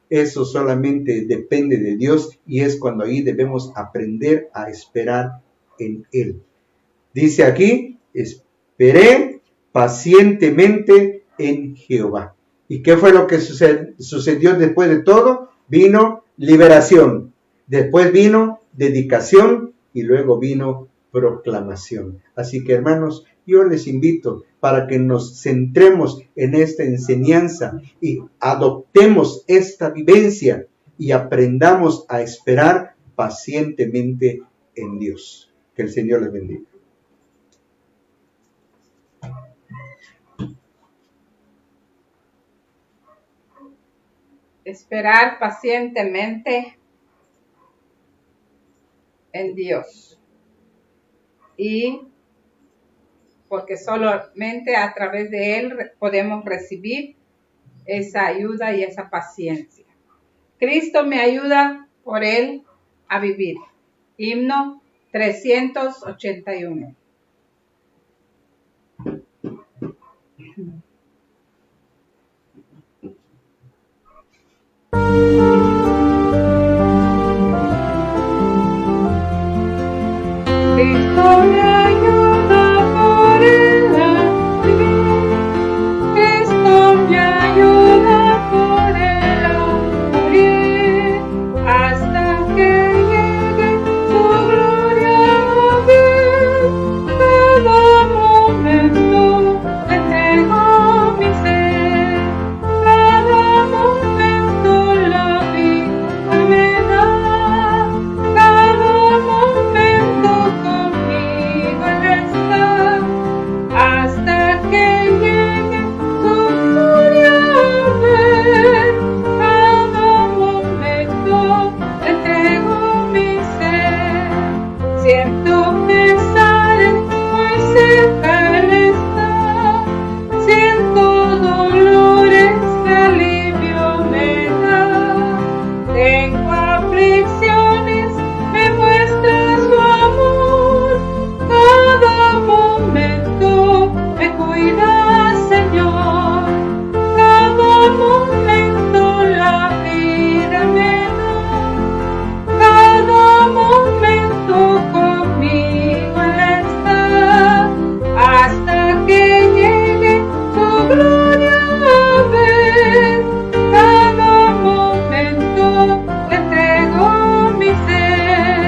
eso solamente depende de Dios, y es cuando ahí debemos aprender a esperar en Él. Dice aquí: esperé pacientemente en Jehová. ¿Y qué fue lo que sucedió después de todo? Vino liberación, después vino dedicación y luego vino proclamación. Así que, hermanos, yo les invito para que nos centremos en esta enseñanza y adoptemos esta vivencia y aprendamos a esperar pacientemente en Dios. Que el Señor les bendiga. Esperar pacientemente en Dios. Y porque solamente a través de Él podemos recibir esa ayuda y esa paciencia. Cristo me ayuda por Él a vivir. Himno 381. Cristo me ayuda por Él a vivir. Cristo me ayuda por Él a morir. Hasta que llegue su gloria a ver. Cada momento le entrego mi ser. Cada momento la vida me da. Cada momento conmigo Él está. Hasta que llegue su gloria a ver. Cada momento le entrego mi ser. Siento pesar, muy cerca Él está. Siento dolores, que alivio me da. Tengo aflicciones, me muestra su amor. Cada momento me cuida, Señor. Cada momento la vida me da. Cada momento conmigo Él está. Hasta que llegue su gloria a ver. Cada momento le entrego mi ser.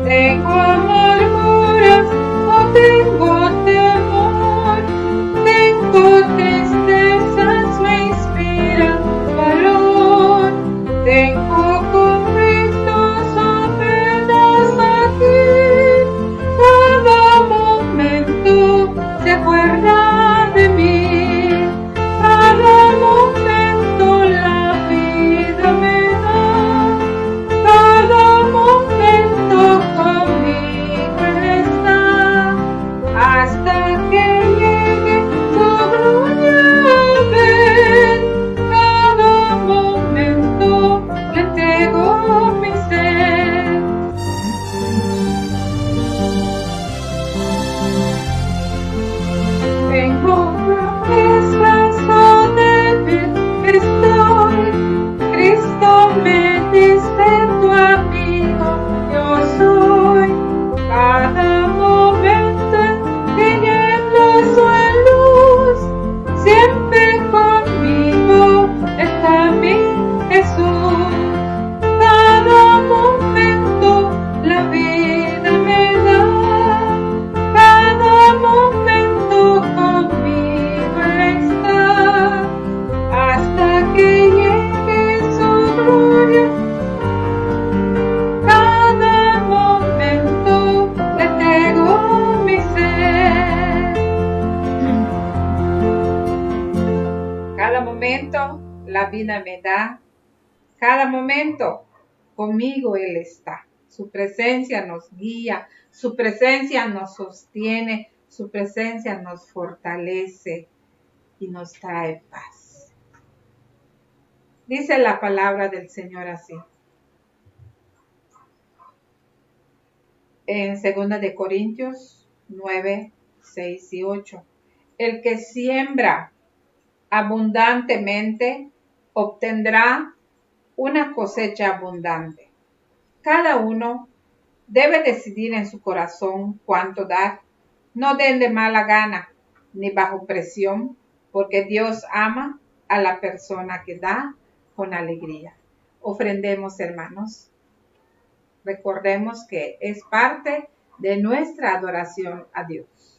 Tengo amarguras, no tengo temor. Tengo momento la vida me da, cada momento conmigo Él está. Su presencia nos guía, su presencia nos sostiene, su presencia nos fortalece y nos trae paz. Dice la palabra del Señor así. En 2 de Corintios 9, 6 y 8. El que siembra abundantemente obtendrá una cosecha abundante. Cada uno debe decidir en su corazón cuánto dar. No den de mala gana ni bajo presión, porque Dios ama a la persona que da con alegría. Ofrendemos, hermanos. Recordemos que es parte de nuestra adoración a Dios.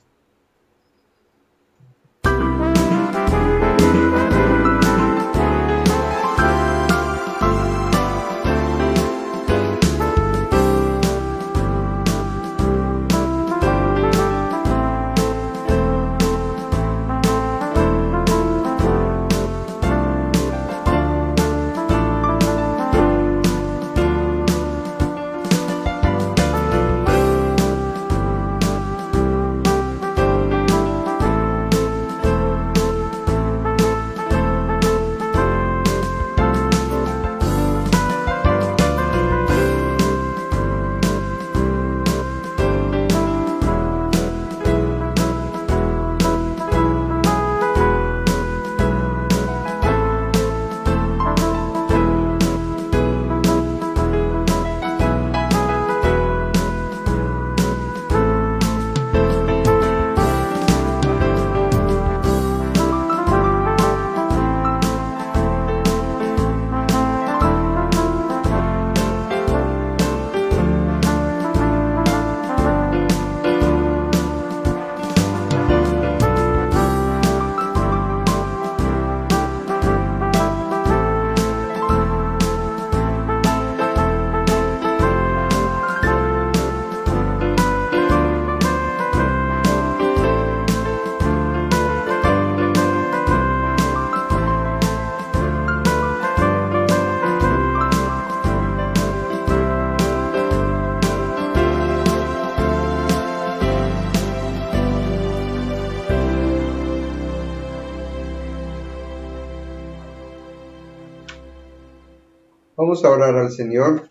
Vamos a orar al Señor.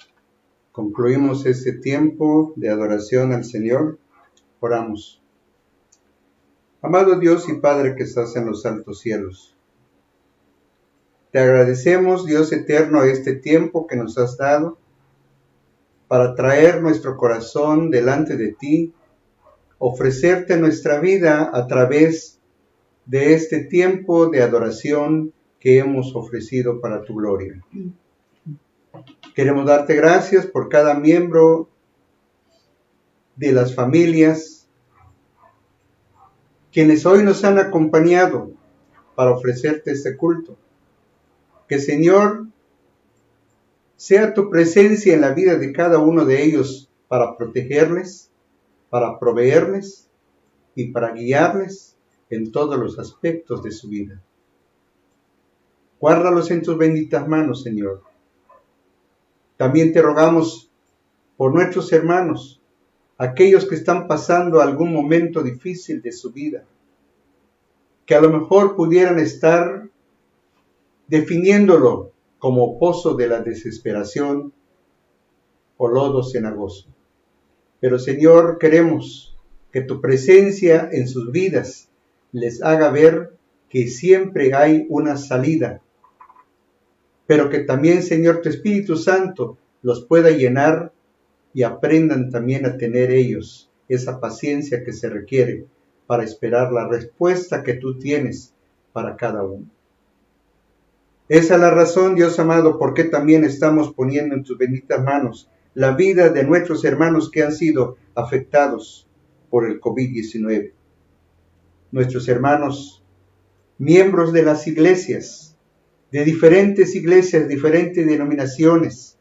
Concluimos este tiempo de adoración al Señor. Oramos. Amado Dios y Padre que estás en los altos cielos, te agradecemos, Dios eterno, este tiempo que nos has dado para traer nuestro corazón delante de ti, ofrecerte nuestra vida a través de este tiempo de adoración que hemos ofrecido para tu gloria. Queremos darte gracias por cada miembro de las familias quienes hoy nos han acompañado para ofrecerte este culto. Que, Señor, sea tu presencia en la vida de cada uno de ellos para protegerles, para proveerles y para guiarles en todos los aspectos de su vida. Guárdalos en tus benditas manos, Señor. También te rogamos por nuestros hermanos, aquellos que están pasando algún momento difícil de su vida, que a lo mejor pudieran estar definiéndolo como pozo de la desesperación o lodo cenagoso. Pero, Señor, queremos que tu presencia en sus vidas les haga ver que siempre hay una salida, pero que también, Señor, tu Espíritu Santo los pueda llenar y aprendan también a tener ellos esa paciencia que se requiere para esperar la respuesta que tú tienes para cada uno. Esa es la razón, Dios amado, por qué también estamos poniendo en tus benditas manos la vida de nuestros hermanos que han sido afectados por el COVID-19. Nuestros hermanos, miembros de las iglesias, de diferentes iglesias, diferentes denominaciones,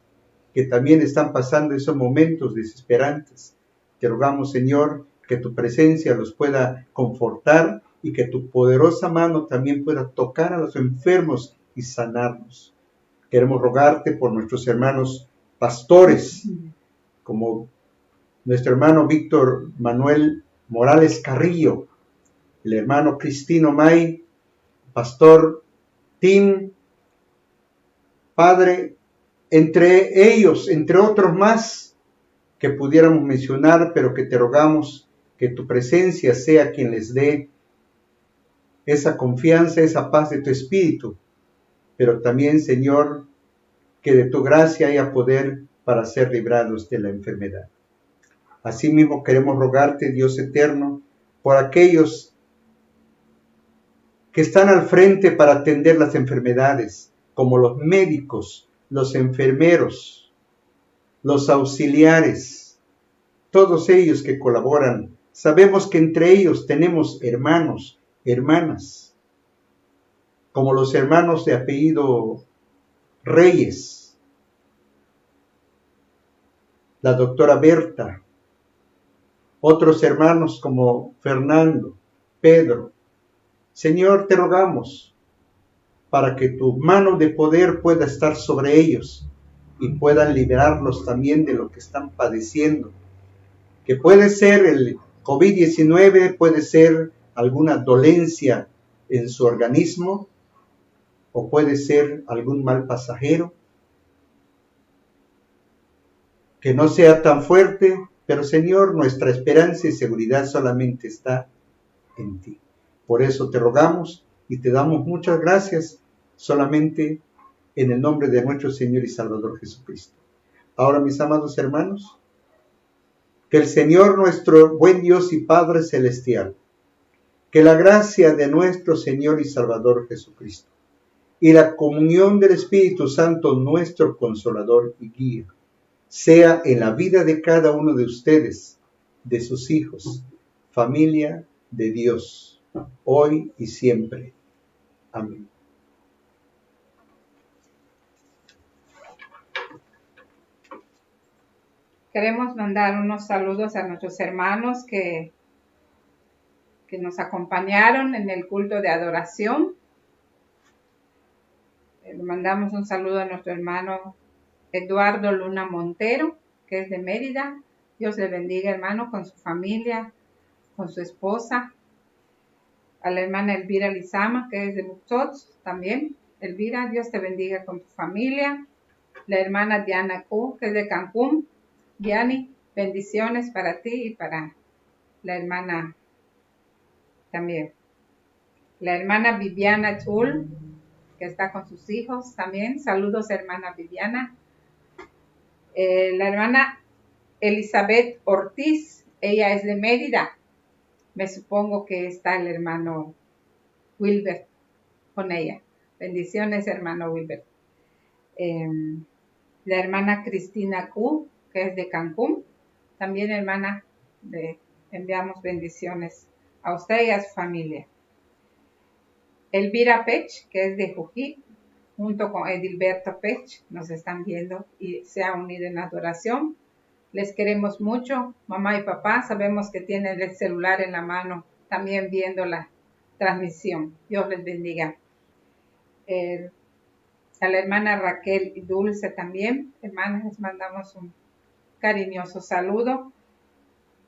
que también están pasando esos momentos desesperantes. Te rogamos, Señor, que tu presencia los pueda confortar y que tu poderosa mano también pueda tocar a los enfermos y sanarnos. Queremos rogarte por nuestros hermanos pastores, como nuestro hermano Víctor Manuel Morales Carrillo, el hermano Cristino May, pastor Tim, Padre, entre ellos, entre otros más que pudiéramos mencionar, pero que te rogamos que tu presencia sea quien les dé esa confianza, esa paz de tu espíritu, pero también, Señor, que de tu gracia haya poder para ser librados de la enfermedad. Asimismo queremos rogarte, Dios eterno, por aquellos que están al frente para atender las enfermedades, como los médicos, los enfermeros, los auxiliares, todos ellos que colaboran. Sabemos que entre ellos tenemos hermanos, hermanas, como los hermanos de apellido Reyes, la doctora Berta, otros hermanos como Fernando, Pedro. Señor, te rogamos para que tu mano de poder pueda estar sobre ellos y puedan liberarlos también de lo que están padeciendo, que puede ser el COVID-19, puede ser alguna dolencia en su organismo, o puede ser algún mal pasajero, que no sea tan fuerte, pero Señor, nuestra esperanza y seguridad solamente está en ti. Por eso te rogamos y te damos muchas gracias solamente en el nombre de nuestro Señor y Salvador Jesucristo. Ahora, mis amados hermanos, que el Señor, nuestro buen Dios y Padre Celestial, que la gracia de nuestro Señor y Salvador Jesucristo y la comunión del Espíritu Santo, nuestro Consolador y Guía, sea en la vida de cada uno de ustedes, de sus hijos, familia de Dios, hoy y siempre. Amén. Queremos mandar unos saludos a nuestros hermanos que nos acompañaron en el culto de adoración. Le mandamos un saludo a nuestro hermano Eduardo Luna Montero, que es de Mérida. Dios le bendiga, hermano, con su familia, con su esposa. A la hermana Elvira Lizama, que es de Muxots, también. Elvira, Dios te bendiga con tu familia. La hermana Diana Q, que es de Cancún. Diani, bendiciones para ti y para la hermana también. La hermana Viviana Chul, que está con sus hijos también. Saludos, hermana Viviana. La hermana Elizabeth Ortiz, ella es de Mérida. Me supongo que está el hermano Wilbert con ella. Bendiciones, hermano Wilbert. La hermana Cristina Q, que es de Cancún. También, hermana, enviamos bendiciones a usted y a su familia. Elvira Pech, que es de Jují, junto con Edilberto Pech, nos están viendo y se ha unido en adoración. Les queremos mucho, mamá y papá. Sabemos que tienen el celular en la mano, también viendo la transmisión. Dios les bendiga. A la hermana Raquel y Dulce también. Hermanas, les mandamos un cariñoso saludo.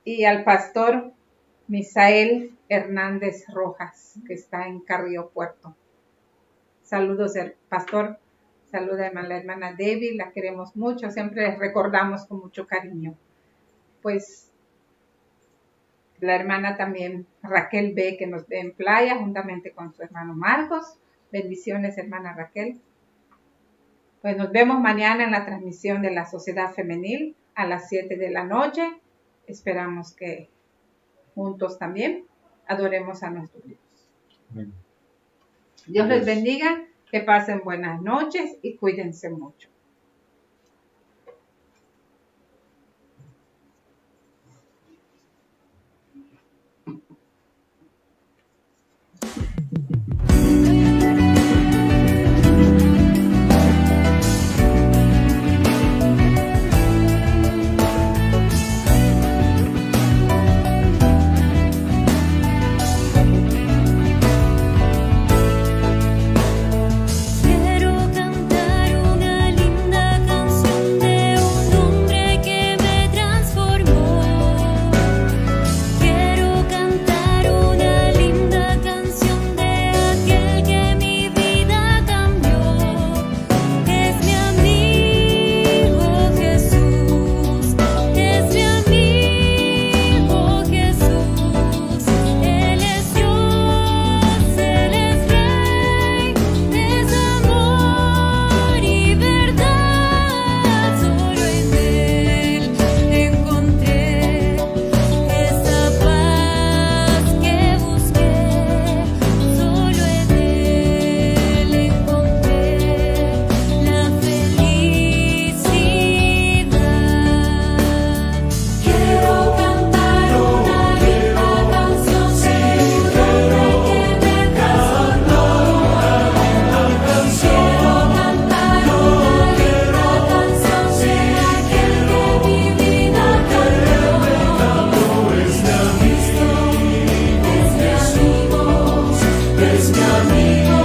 Y al pastor Misael Hernández Rojas, que está en Carrillo Puerto. Saludos, pastor. Saluda a la hermana Debbie, la queremos mucho, siempre les recordamos con mucho cariño. Pues la hermana también Raquel B, que nos ve en playa, juntamente con su hermano Marcos. Bendiciones, hermana Raquel. Pues nos vemos mañana en la transmisión de la Sociedad Femenil a las 7 de la noche. Esperamos que juntos también adoremos a nuestro Dios. Amén. Dios les bendiga, que pasen buenas noches y cuídense mucho. conmigo.